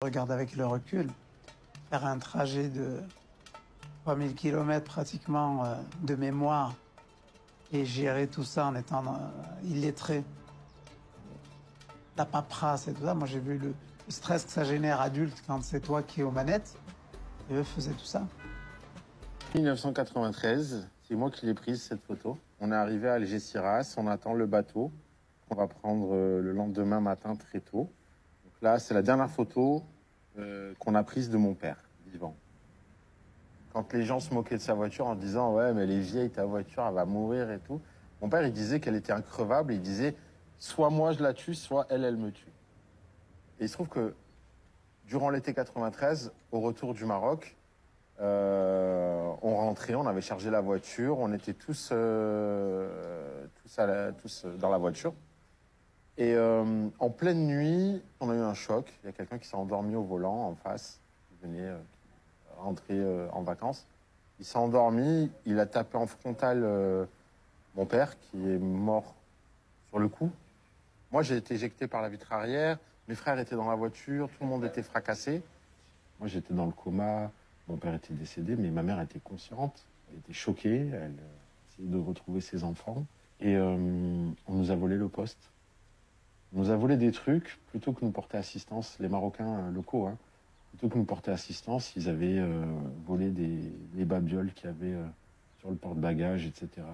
Regarde avec le recul, faire un trajet de 3000 km pratiquement de mémoire et gérer tout ça en étant illettré, la paperasse et tout ça. Moi, j'ai vu le stress que ça génère adulte quand c'est toi qui es aux manettes. Et eux faisaient tout ça. 1993, c'est moi qui l'ai prise, cette photo. On est arrivé à Algeciras, on attend le bateau. On va prendre le lendemain matin très tôt. Donc là, c'est la dernière photo qu'on a prise de mon père, vivant. Quand les gens se moquaient de sa voiture en disant « Ouais, mais elle est vieille, ta voiture, elle va mourir et tout », mon père, il disait qu'elle était increvable. Il disait « Soit moi, je la tue, soit elle, elle me tue ». Et il se trouve que durant l'été 93, au retour du Maroc, on rentrait, on avait chargé la voiture, on était tous dans la voiture. Et en pleine nuit, on a eu un choc. Il y a quelqu'un qui s'est endormi au volant en face, qui venait rentrer en vacances. Il s'est endormi, il a tapé en frontal mon père, qui est mort sur le coup. Moi, j'ai été éjecté par la vitre arrière. Mes frères étaient dans la voiture, tout le monde était fracassé. Moi, j'étais dans le coma. Mon père était décédé, mais ma mère était consciente. Elle était choquée. Elle essayait de retrouver ses enfants. Et on nous a volé le poste. On nous a volé des trucs plutôt que nous porter assistance. Les Marocains locaux, hein, plutôt que nous porter assistance, ils avaient volé les babioles qu'il y avait sur le porte-bagages, etc.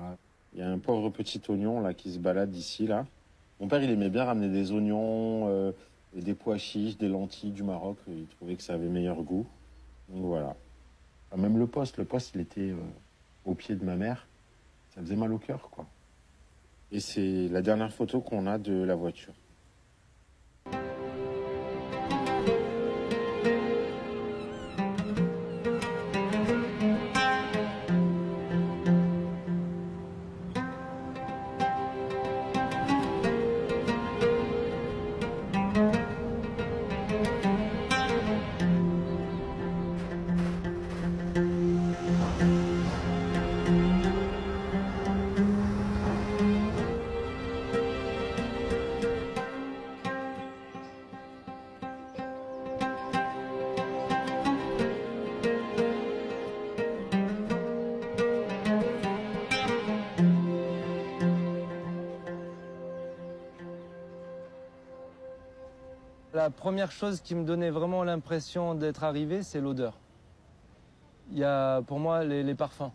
Il y a un pauvre petit oignon là qui se balade ici, là. Mon père, il aimait bien ramener des oignons, des pois chiches, des lentilles du Maroc. Il trouvait que ça avait meilleur goût. Donc voilà. Enfin, même le poste, il était au pied de ma mère. Ça faisait mal au cœur, quoi. Et c'est la dernière photo qu'on a de la voiture. La première chose qui me donnait vraiment l'impression d'être arrivé, c'est l'odeur. Il y a pour moi les parfums.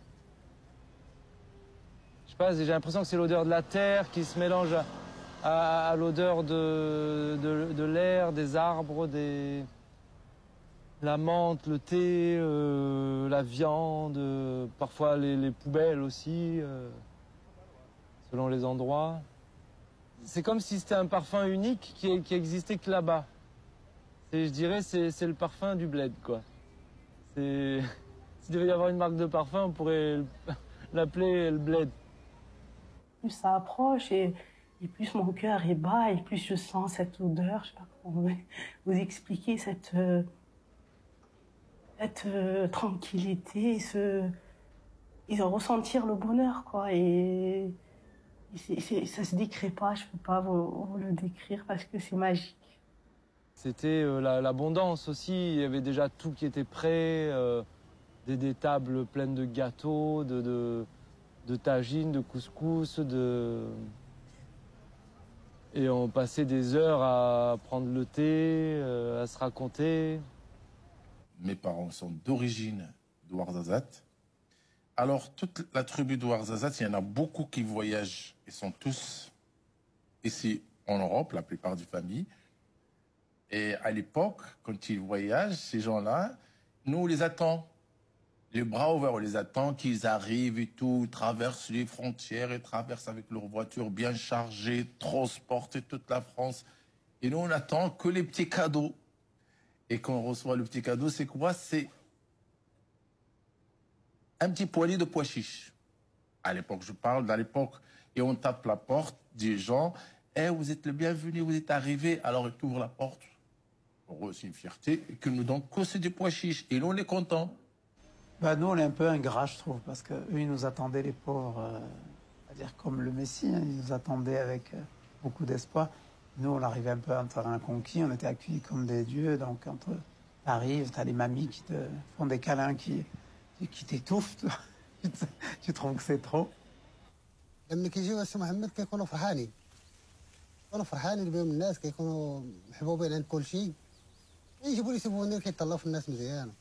Je sais pas, j'ai l'impression que c'est l'odeur de la terre qui se mélange à l'odeur de l'air, des arbres, la menthe, le thé, la viande, parfois les poubelles aussi, selon les endroits. C'est comme si c'était un parfum unique qui existait que là-bas. Je dirais c'est le parfum du bled, quoi. S'il devait y avoir une marque de parfum, on pourrait l'appeler le bled. Plus ça approche et plus mon cœur est bas et plus je sens cette odeur. Je sais pas comment vous expliquer cette tranquillité, et ressentir le bonheur, quoi. Et ça se décrit pas, je peux pas vous le décrire parce que c'est magique. C'était l'abondance aussi, il y avait déjà tout qui était prêt, des tables pleines de gâteaux, de tagines, de couscous, et on passait des heures à prendre le thé, à se raconter. Mes parents sont d'origine d'Ouarzazate. Alors, toute la tribu d'Ouarzazate, il y en a beaucoup qui voyagent. Ils sont tous ici en Europe, la plupart des familles. Et à l'époque, quand ils voyagent, ces gens-là, nous, on les attend. Les bras ouverts, on les attend, qu'ils arrivent et tout, traversent les frontières et traversent avec leur voiture bien chargée, transportent toute la France. Et nous, on attend que les petits cadeaux. Et quand on reçoit le petit cadeau, c'est quoi? C'est un petit poignet de pois chiches. À l'époque, je parle d'à l'époque. Et on tape la porte des gens. « Eh, vous êtes le bienvenu, vous êtes arrivés. » Alors, ils ouvrent la porte. Pour eux, c'est une fierté. Et qu'ils nous donnent que c'est des pois chiches. Et nous, on est contents. Bah, nous, on est un peu ingrats, je trouve, parce qu'eux, ils nous attendaient, les pauvres, à dire comme le Messie, hein, ils nous attendaient avec beaucoup d'espoir. Nous, on arrivait un peu en terrain conquis, on était accueillis comme des dieux. Donc, quand tu arrives, tu as les mamies qui te font des câlins, qui t'étouffent. Tu trouves que c'est trop. لما كيجيو السي محمد كيكونوا فرحانين بهم الناس كيكونوا محبوبين عند كل شيء يجيبوا لي سيفونير كيطلعوا في الناس مزيانه.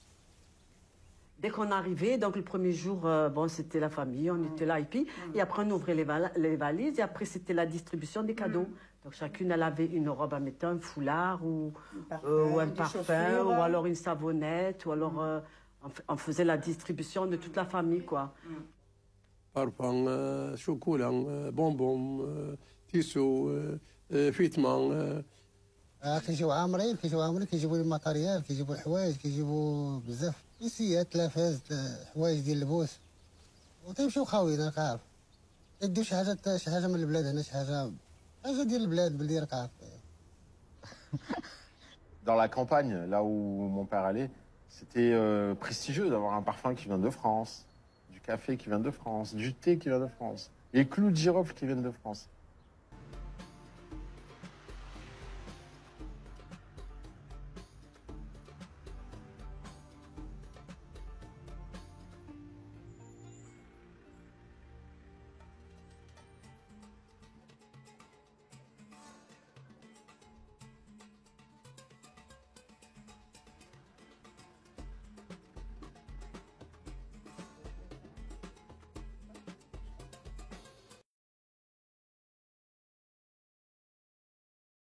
Dès qu'on arrivait, donc le premier jour, bon, c'était la famille, on était là et puis, et après on ouvrait les valises et après c'était la distribution des cadeaux. Donc chacune elle avait une robe à mettre, un foulard ou un parfum ou alors une savonnette ou alors on faisait la distribution de toute la famille quoi. Parfum, chocolat, bonbons, tissot, vêtements. كيجيو عامرين كيجيبوا لي ماتريال كيجيبوا الحوايج كيجيبوا بزاف كيسيات تلافاز حوايج ديال اللبوس وتيمشيو خاويين راك عارف يديو شي حاجه من البلاد هنا شي حاجه ديال البلاد بلدي راك عارف. Dans la campagne, là où mon père allait, c'était prestigieux d'avoir un parfum qui vient de France, du café qui vient de France, du thé qui vient de France, les clous de girofle qui viennent de France.